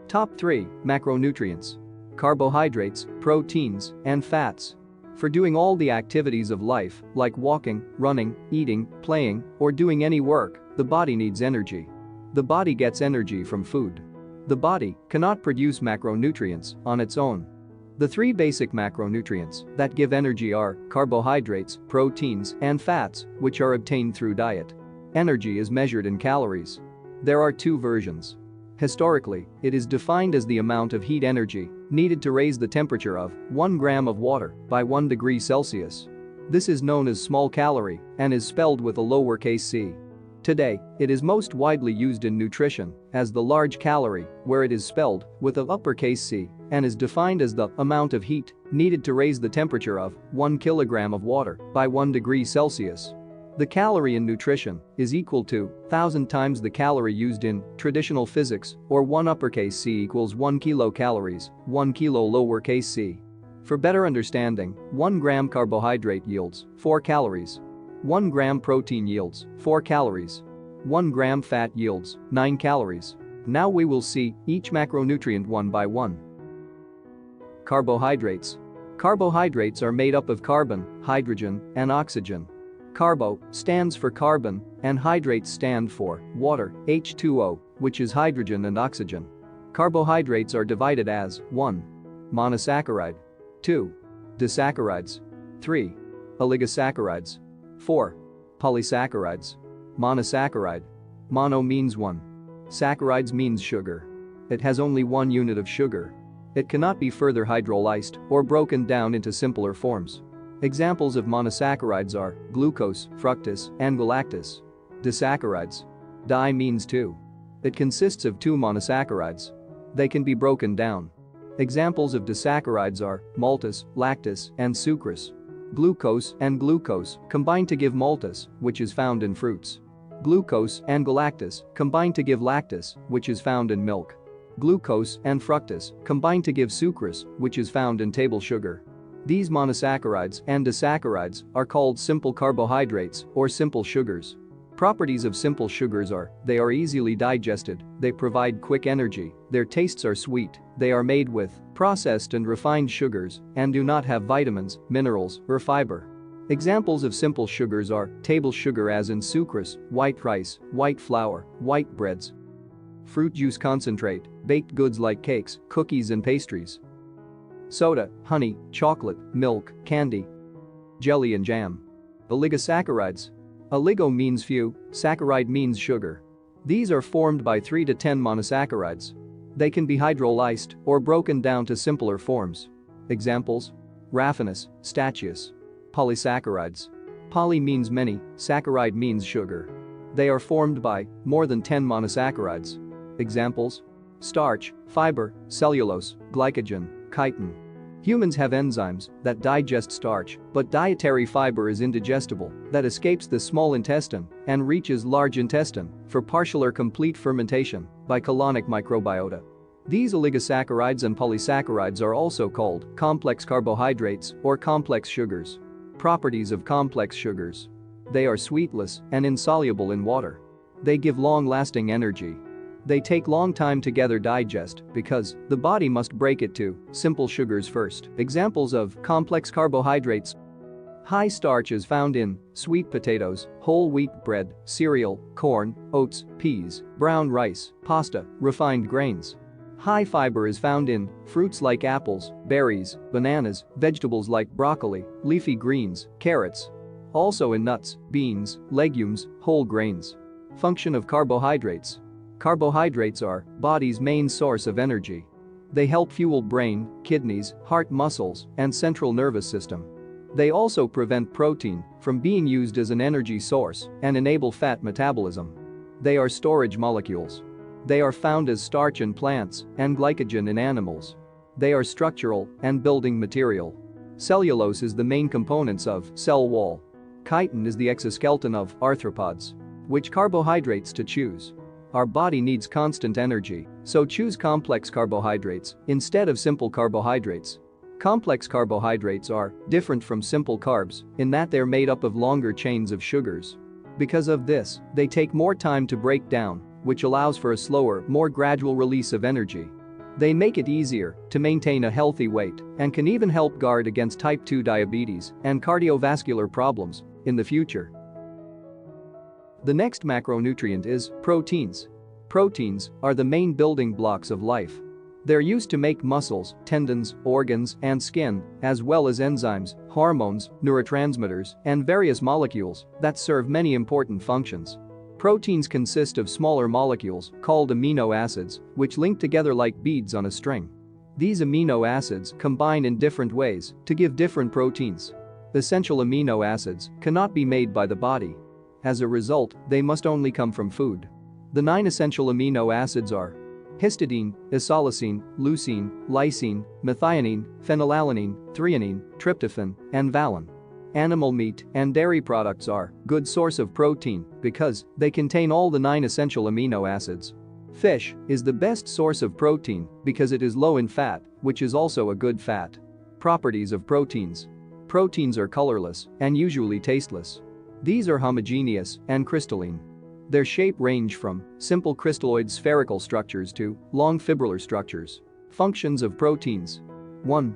Top 3 macronutrients: carbohydrates, proteins, and fats. For doing all the activities of life, like walking, running, eating, playing, or doing any work, the body needs energy. The body gets energy from food. The body cannot produce macronutrients on its own. The 3 basic macronutrients that give energy are carbohydrates, proteins, and fats, which are obtained through diet. Energy is measured in calories. There are 2 versions. Historically, it is defined as the amount of heat energy needed to raise the temperature of 1 gram of water by 1 degree Celsius. This is known as small calorie and is spelled with a lowercase c. Today, it is most widely used in nutrition as the large calorie, where it is spelled with a uppercase C and is defined as the amount of heat needed to raise the temperature of 1 kilogram of water by 1 degree Celsius. The calorie in nutrition is equal to 1,000 times the calorie used in traditional physics, or 1 uppercase C equals 1 kilocalories, 1 kilo lowercase c. For better understanding, 1 gram carbohydrate yields 4 calories. 1 gram protein yields 4 calories. 1 gram fat yields 9 calories. Now we will see each macronutrient one by one. Carbohydrates. Carbohydrates are made up of carbon, hydrogen, and oxygen. Carbo stands for carbon and hydrates stand for water, H2O, which is hydrogen and oxygen. Carbohydrates are divided as 1. Monosaccharide, 2. Disaccharides, 3. Oligosaccharides, 4. Polysaccharides. Monosaccharide. Mono means 1. Saccharides means sugar. It has only 1 unit of sugar. It cannot be further hydrolyzed or broken down into simpler forms. Examples of monosaccharides are glucose, fructose, and galactose. Disaccharides. Di means 2. It consists of 2 monosaccharides. They can be broken down. Examples of disaccharides are maltose, lactose, and sucrose. Glucose and glucose combine to give maltose, which is found in fruits. Glucose and galactose combine to give lactose, which is found in milk. Glucose and fructose combine to give sucrose, which is found in table sugar. These monosaccharides and disaccharides are called simple carbohydrates or simple sugars. Properties of simple sugars are, they are easily digested, they provide quick energy, their tastes are sweet, they are made with processed and refined sugars, and do not have vitamins, minerals, or fiber. Examples of simple sugars are table sugar as in sucrose, white rice, white flour, white breads. Fruit juice concentrate, baked goods like cakes, cookies and pastries. Soda, honey, chocolate, milk, candy, jelly and jam. Oligosaccharides. Oligo means few, saccharide means sugar. These are formed by 3 to 10 monosaccharides. They can be hydrolyzed or broken down to simpler forms. Examples: raffinose, stachys. Polysaccharides. Poly means many, saccharide means sugar. They are formed by more than 10 monosaccharides. Examples: starch, fiber, cellulose, glycogen, chitin. Humans have enzymes that digest starch, but dietary fiber is indigestible, that escapes the small intestine and reaches large intestine for partial or complete fermentation by colonic microbiota. These oligosaccharides and polysaccharides are also called complex carbohydrates or complex sugars. Properties of complex sugars. They are sweetless and insoluble in water. They give long-lasting energy. They take long time to digest because the body must break it to simple sugars first. Examples of complex carbohydrates: high starch is found in sweet potatoes, whole wheat bread, cereal, corn, oats, peas, brown rice, pasta, refined grains. High fiber is found in fruits like apples, berries, bananas, vegetables like broccoli, leafy greens, carrots. Also in nuts, beans, legumes, whole grains. Function of carbohydrates. Carbohydrates are body's main source of energy. They help fuel brain, kidneys, heart muscles, and central nervous system. They also prevent protein from being used as an energy source and enable fat metabolism. They are storage molecules. They are found as starch in plants and glycogen in animals. They are structural and building material. Cellulose is the main components of cell wall. Chitin is the exoskeleton of arthropods. Which carbohydrates to choose? Our body needs constant energy, so choose complex carbohydrates instead of simple carbohydrates. Complex carbohydrates are different from simple carbs in that they're made up of longer chains of sugars. Because of this, they take more time to break down, which allows for a slower, more gradual release of energy. They make it easier to maintain a healthy weight and can even help guard against type 2 diabetes and cardiovascular problems in the future. The next macronutrient is proteins. Proteins are the main building blocks of life. They're used to make muscles, tendons, organs, and skin, as well as enzymes, hormones, neurotransmitters, and various molecules that serve many important functions. Proteins consist of smaller molecules called amino acids, which link together like beads on a string. These amino acids combine in different ways to give different proteins. Essential amino acids cannot be made by the body. As a result, they must only come from food. The 9 essential amino acids are histidine, isoleucine, leucine, lysine, methionine, phenylalanine, threonine, tryptophan, and valine. Animal meat and dairy products are good source of protein because they contain all the 9 essential amino acids. Fish is the best source of protein because it is low in fat, which is also a good fat. Properties of proteins. Proteins are colorless and usually tasteless. These are homogeneous and crystalline. Their shape range from simple crystalloid spherical structures to long fibrillar structures. Functions of proteins. 1.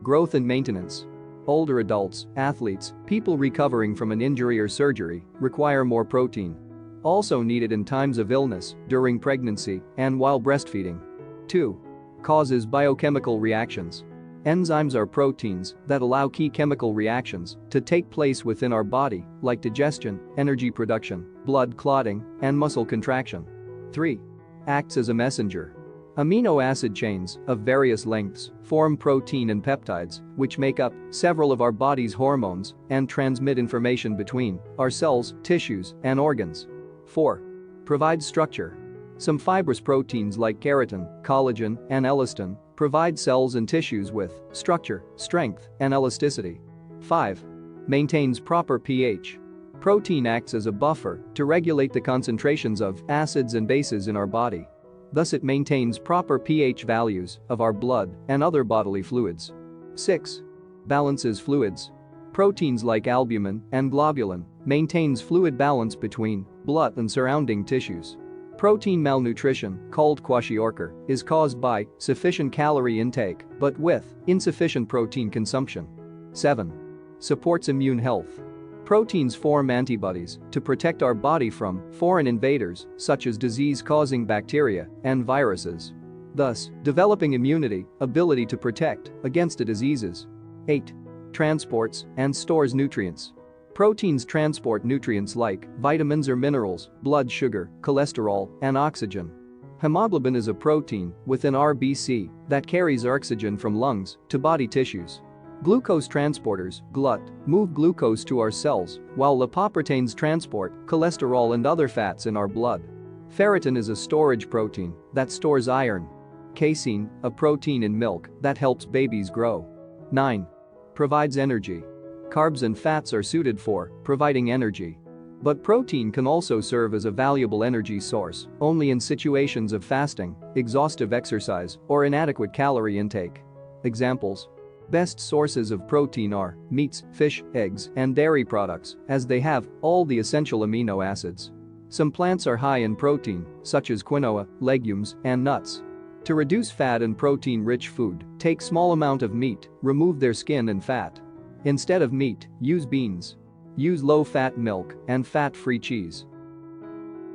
Growth and maintenance. Older adults, athletes, people recovering from an injury or surgery require more protein. Also needed in times of illness, during pregnancy, and while breastfeeding. 2. Causes biochemical reactions. Enzymes are proteins that allow key chemical reactions to take place within our body, like digestion, energy production, blood clotting, and muscle contraction. 3. Acts as a messenger. Amino acid chains of various lengths form protein and peptides, which make up several of our body's hormones and transmit information between our cells, tissues, and organs. 4. Provides structure. Some fibrous proteins like keratin, collagen, and elastin provide cells and tissues with structure, strength, and elasticity. 5. Maintains proper pH. Protein acts as a buffer to regulate the concentrations of acids and bases in our body. Thus it maintains proper pH values of our blood and other bodily fluids. 6. Balances fluids. Proteins like albumin and globulin maintains fluid balance between blood and surrounding tissues. Protein malnutrition, called kwashiorkor, is caused by sufficient calorie intake but with insufficient protein consumption. 7. Supports immune health. Proteins form antibodies to protect our body from foreign invaders such as disease-causing bacteria and viruses, thus developing immunity, ability to protect against the diseases. 8. Transports and stores nutrients. Proteins transport nutrients like vitamins or minerals, blood sugar, cholesterol, and oxygen. Hemoglobin is a protein within RBC that carries oxygen from lungs to body tissues. Glucose transporters, GLUT, move glucose to our cells, while lipoproteins transport cholesterol and other fats in our blood. Ferritin is a storage protein that stores iron. Casein, a protein in milk that helps babies grow. 9. Provides energy. Carbs and fats are suited for providing energy. But protein can also serve as a valuable energy source only in situations of fasting, exhaustive exercise, or inadequate calorie intake. Examples. Best sources of protein are meats, fish, eggs, and dairy products, as they have all the essential amino acids. Some plants are high in protein, such as quinoa, legumes, and nuts. To reduce fat and protein-rich food, take small amount of meat, remove their skin and fat. Instead of meat, use beans. Use low-fat milk and fat-free cheese.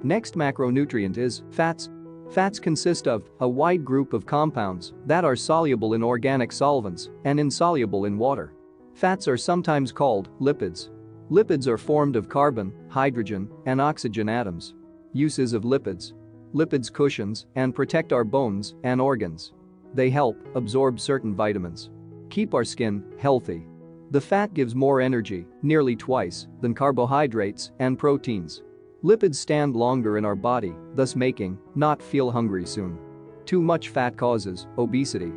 Next macronutrient is fats. Fats consist of a wide group of compounds that are soluble in organic solvents and insoluble in water. Fats are sometimes called lipids. Lipids are formed of carbon, hydrogen, and oxygen atoms. Uses of lipids. Lipids cushions and protect our bones and organs. They help absorb certain vitamins. Keep our skin healthy. The fat gives more energy, nearly twice, than carbohydrates and proteins. Lipids stand longer in our body, thus making not feel hungry soon. Too much fat causes obesity.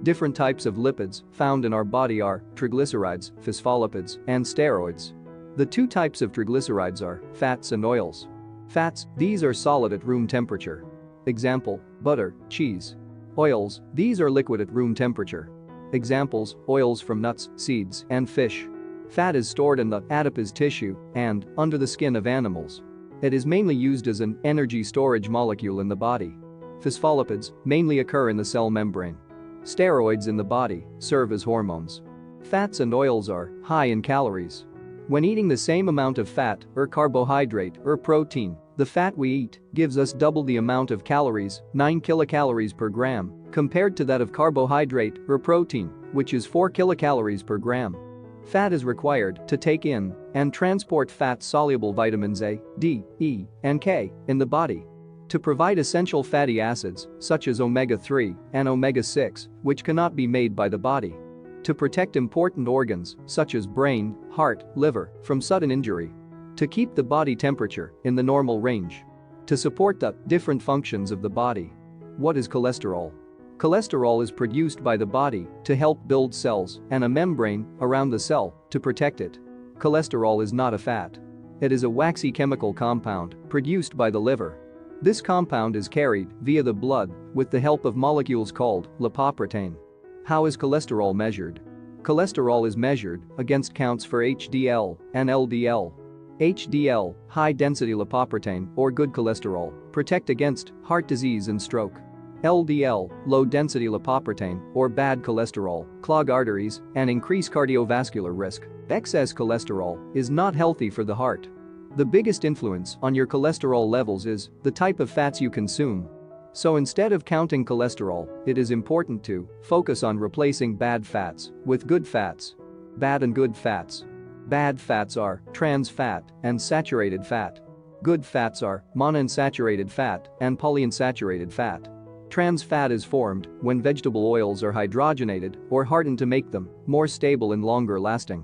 Different types of lipids found in our body are triglycerides, phospholipids, and steroids. The 2 types of triglycerides are fats and oils. Fats, these are solid at room temperature. Example, butter, cheese. Oils, these are liquid at room temperature. Examples, oils from nuts, seeds, and fish. Fat is stored in the adipose tissue and under the skin of animals. It is mainly used as an energy storage molecule in the body. Phospholipids mainly occur in the cell membrane. Steroids in the body serve as hormones. Fats and oils are high in calories. When eating the same amount of fat or carbohydrate or protein, the fat we eat gives us double the amount of calories, 9 kilocalories per gram, compared to that of carbohydrate or protein, which is 4 kilocalories per gram. Fat is required to take in and transport fat-soluble vitamins A, D, E, and K in the body. To provide essential fatty acids such as omega-3 and omega-6, which cannot be made by the body. To protect important organs such as brain, heart, liver from sudden injury. To keep the body temperature in the normal range. To support the different functions of the body. What is cholesterol? Cholesterol is produced by the body to help build cells and a membrane around the cell to protect it. Cholesterol is not a fat. It is a waxy chemical compound produced by the liver. This compound is carried via the blood with the help of molecules called lipoprotein. How is cholesterol measured? Cholesterol is measured against counts for HDL and LDL. HDL, high-density lipoprotein or good cholesterol, protect against heart disease and stroke. LDL, low-density lipoprotein or bad cholesterol, clog arteries and increase cardiovascular risk. Excess cholesterol is not healthy for the heart. The biggest influence on your cholesterol levels is the type of fats you consume. So instead of counting cholesterol, it is important to focus on replacing bad fats with good fats. Bad and good fats. Bad fats are trans fat and saturated fat. Good fats are monounsaturated fat and polyunsaturated fat. Trans fat is formed when vegetable oils are hydrogenated or hardened to make them more stable and longer lasting.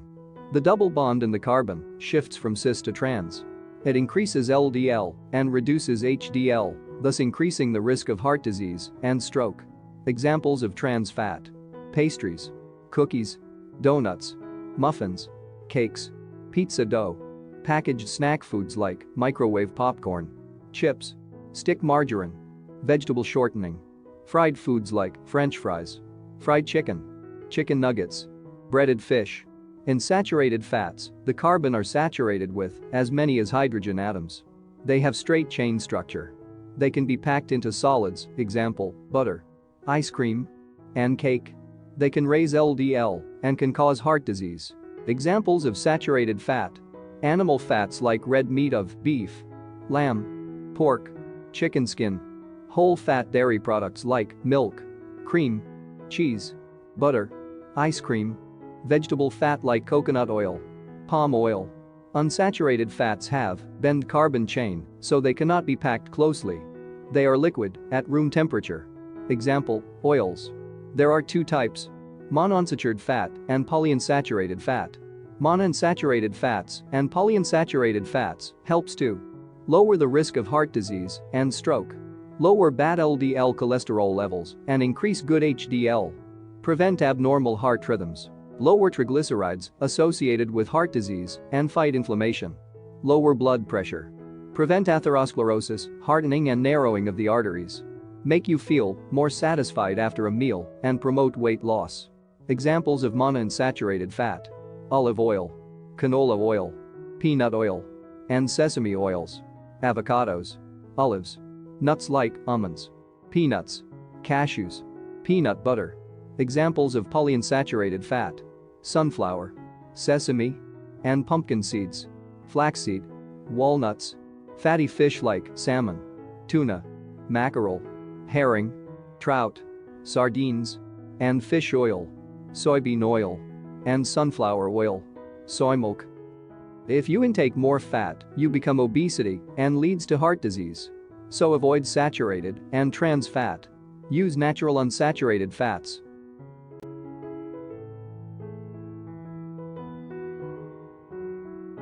The double bond in the carbon shifts from cis to trans. It increases LDL and reduces HDL, thus increasing the risk of heart disease and stroke. Examples of trans fat: pastries, cookies, donuts, muffins, cakes, pizza dough, packaged snack foods like microwave popcorn, chips, stick margarine, vegetable shortening, fried foods like French fries, fried chicken, chicken nuggets, breaded fish. In saturated fats, the carbon are saturated with as many as hydrogen atoms. They have straight chain structure. They can be packed into solids, example, butter, ice cream, and cake. They can raise LDL and can cause heart disease. Examples of saturated fat: animal fats like red meat of beef, lamb, pork, chicken skin, whole fat dairy products like milk, cream, cheese, butter, ice cream, vegetable fat like coconut oil, palm oil. Unsaturated fats have bent carbon chain, so they cannot be packed closely. They are liquid at room temperature. Example, oils. There are two types: monounsaturated fat and polyunsaturated fat. Monounsaturated fats and polyunsaturated fats helps to lower the risk of heart disease and stroke, lower bad LDL cholesterol levels and increase good HDL, prevent abnormal heart rhythms, lower triglycerides associated with heart disease and fight inflammation, lower blood pressure, prevent atherosclerosis, hardening and narrowing of the arteries, make you feel more satisfied after a meal and promote weight loss. Examples of monounsaturated fat: olive oil, canola oil, peanut oil, and sesame oils, avocados, olives, nuts like almonds, peanuts, cashews, peanut butter. Examples of polyunsaturated fat: sunflower, sesame, and pumpkin seeds, flaxseed, walnuts, fatty fish like salmon, tuna, mackerel, herring, trout, sardines, and fish oil, soybean oil, and sunflower oil, soy milk. If you intake more fat, you become obesity and leads to heart disease. So avoid saturated and trans fat. Use natural unsaturated fats.